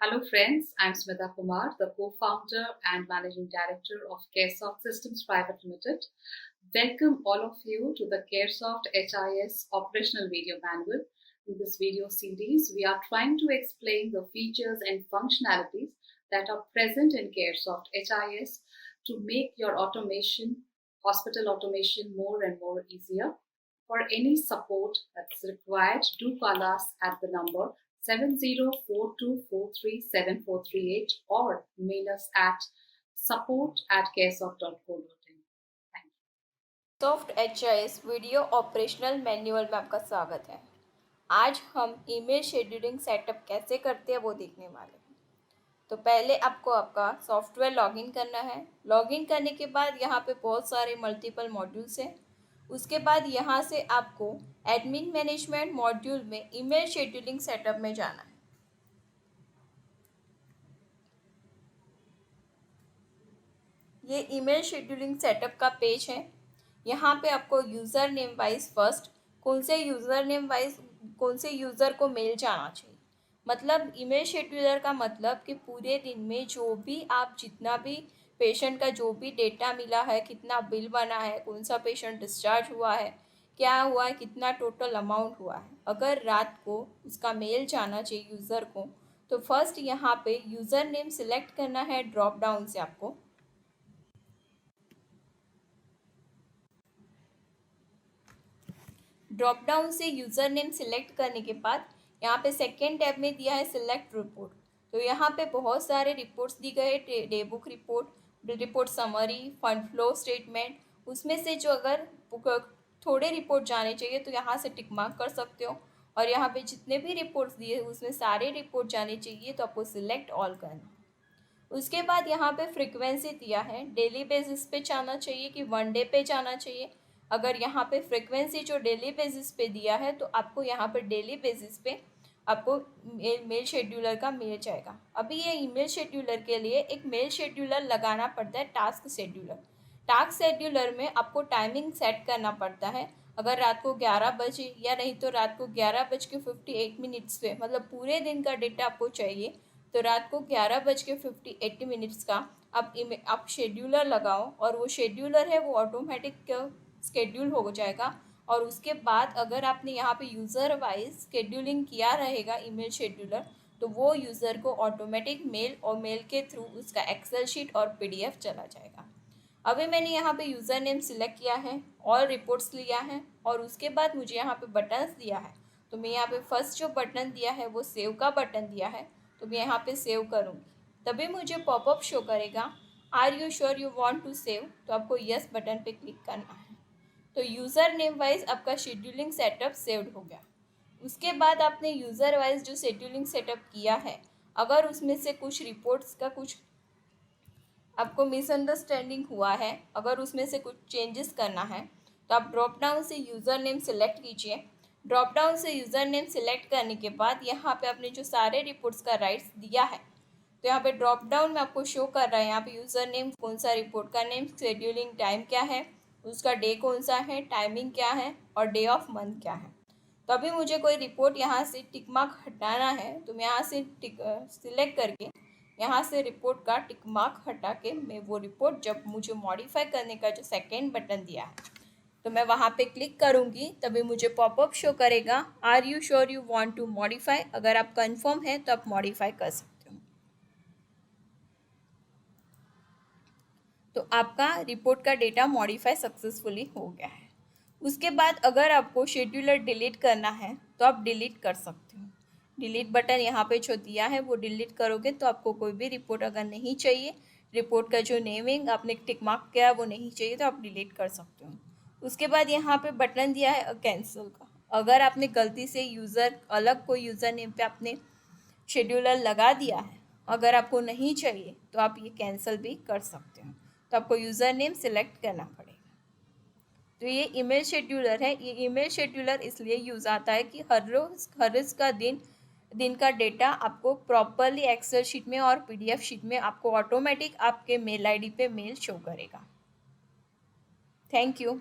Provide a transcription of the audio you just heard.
Hello, friends. I'm Smita Kumar, the co-founder and managing director of CareSoft Systems Private Limited. Welcome all of you to the CareSoft HIS Operational Video Manual. In this video series, we are trying to explain the features and functionalities that are present in CareSoft HIS to make your hospital automation more and more easier. For any support that's required, do call us at the number 7042437438 or mail us at support@caresoft.co.in. Thank you. Soft HIS video operational manual में आपका स्वागत है। आज हम email scheduling setup कैसे करते हैं वो देखने वाले हैं। तो पहले आपको आपका सॉफ्टवेयर लॉगिन करना है। लॉगिन करने के बाद यहाँ पे बहुत सारे मल्टीपल मॉड्यूल्स हैं। उसके बाद यहाँ से आपको एडमिन मैनेजमेंट मॉड्यूल में ईमेल शेड्यूलिंग सेटअप में जाना है। ये ईमेल शेड्यूलिंग सेटअप का पेज है। यहाँ पे आपको यूज़र नेम वाइज फर्स्ट कौन से यूज़र को मेल जाना चाहिए। मतलब ईमेल शेड्यूलर का मतलब कि पूरे दिन में जो भी आप जितना भी पेशेंट का जो भी डेटा मिला है, कितना बिल बना है, कौन सा पेशेंट डिस्चार्ज हुआ है, क्या हुआ है, कितना टोटल अमाउंट हुआ है, अगर रात को उसका मेल जाना चाहिए यूज़र को, तो फर्स्ट यहाँ पे यूज़र नेम सिलेक्ट करना है ड्रॉप डाउन से। आपको ड्रॉप डाउन से यूज़र नेम सिलेक्ट करने के बाद यहाँ पे सेकेंड टैब में दिया है सिलेक्ट रिपोर्ट। तो यहाँ पे बहुत सारे रिपोर्ट्स दी गए, day book report summary, fund flow statement. उसमें से जो अगर थोड़े रिपोर्ट जाने चाहिए तो यहाँ से टिक मार्क कर सकते हो, और यहाँ पे जितने भी रिपोर्ट्स दिए उसमें सारे रिपोर्ट जाने चाहिए तो आपको सिलेक्ट ऑल करना है। उसके बाद यहाँ पे फ्रीक्वेंसी दिया है, डेली बेसिस पे जाना चाहिए कि वन डे पे जाना चाहिए। अगर यहाँ पे फ्रीक्वेंसी जो डेली बेसिस पे दिया है तो आपको यहाँ पे डेली बेसिस पे आपको मेल शेड्यूलर का मिल जाएगा। अभी ये ईमेल शेड्यूलर के लिए एक मेल शेड्यूलर लगाना पड़ता है, टास्क शेड्यूलर। टास्क शेड्यूलर में आपको टाइमिंग सेट करना पड़ता है। अगर रात को 11 बजे या नहीं तो रात को 11:58 पे, मतलब पूरे दिन का डेटा आपको चाहिए, तो रात को 11:58 का आप शेड्यूलर लगाओ, और वो शेड्यूलर है वो ऑटोमेटिक स्केड्यूल हो जाएगा। और उसके बाद अगर आपने यहाँ पे यूज़र वाइज स्केड्यूलिंग किया रहेगा ईमेल शेड्यूलर, तो वो यूज़र को ऑटोमेटिक मेल और मेल के थ्रू उसका एक्सेल शीट और PDF चला जाएगा। अभी मैंने यहाँ पे यूज़र नेम सिलेक्ट किया है, ऑल रिपोर्ट्स लिया है, और उसके बाद मुझे यहाँ पे बटन्स दिया है। तो मैं यहाँ पे फर्स्ट जो बटन दिया है वो सेव का बटन दिया है, तो मैं यहाँ पे सेव करूँगी। तभी मुझे पॉपअप शो करेगा, are you sure you want to save, तो आपको यस बटन पे क्लिक करना है। तो यूज़र नेम वाइज आपका शेड्यूलिंग सेटअप सेव्ड हो गया। उसके बाद आपने यूज़र वाइज जो शेड्यूलिंग सेटअप किया है, अगर उसमें से कुछ रिपोर्ट्स का कुछ आपको मिसअंडरस्टैंडिंग हुआ है, अगर उसमें से कुछ चेंजेस करना है, तो आप ड्रॉप डाउन से यूज़र नेम सेलेक्ट कीजिए। ड्रॉप डाउन से यूज़र नेम सेलेक्ट करने के बाद यहाँ पे आपने जो सारे रिपोर्ट्स का राइट्स दिया है, तो यहाँ पे ड्रॉप डाउन में आपको शो कर रहा है यहाँ पे यूज़र नेम, कौन सा रिपोर्ट का नेम, शेड्यूलिंग टाइम क्या है, उसका डे कौन सा है, टाइमिंग क्या है, और डे ऑफ मंथ क्या है। तो अभी मुझे कोई रिपोर्ट यहाँ से टिक मार्क हटाना है, तो मैं यहाँ से सिलेक्ट करके यहाँ से रिपोर्ट का टिक मार्क हटा के मैं वो रिपोर्ट, जब मुझे मॉडिफाई करने का जो सेकेंड बटन दिया है, तो मैं वहाँ पे क्लिक करूँगी, तभी मुझे पॉपअप शो करेगा, are you sure you want to modify. अगर आप कंफर्म है तो आप मॉडिफाई कर सकते हो। तो आपका रिपोर्ट का डेटा मॉडिफाई सक्सेसफुली हो गया है। उसके बाद अगर आपको शेड्यूलर डिलीट करना है तो आप डिलीट कर सकते हो। डिलीट बटन यहाँ पे जो दिया है वो डिलीट करोगे तो आपको कोई भी रिपोर्ट अगर नहीं चाहिए, रिपोर्ट का जो नेमिंग आपने टिक मार्क किया है वो नहीं चाहिए, तो आप डिलीट कर सकते हो। उसके बाद यहाँ पे बटन दिया है कैंसिल का। अगर आपने गलती से अलग कोई यूज़र नेम पे आपने शेड्यूलर लगा दिया है, अगर आपको नहीं चाहिए तो आप ये कैंसिल भी कर सकते हो। तो आपको यूज़र नेम सिलेक्ट करना पड़ेगा। तो ये ईमेल शेड्यूलर है। ये ईमेल शेड्यूलर इसलिए यूज़ आता है कि हर रोज़ का दिन का डेटा आपको प्रॉपरली एक्सेल शीट में और PDF शीट में आपको ऑटोमेटिक आपके मेल ID पे मेल शो करेगा। Thank you.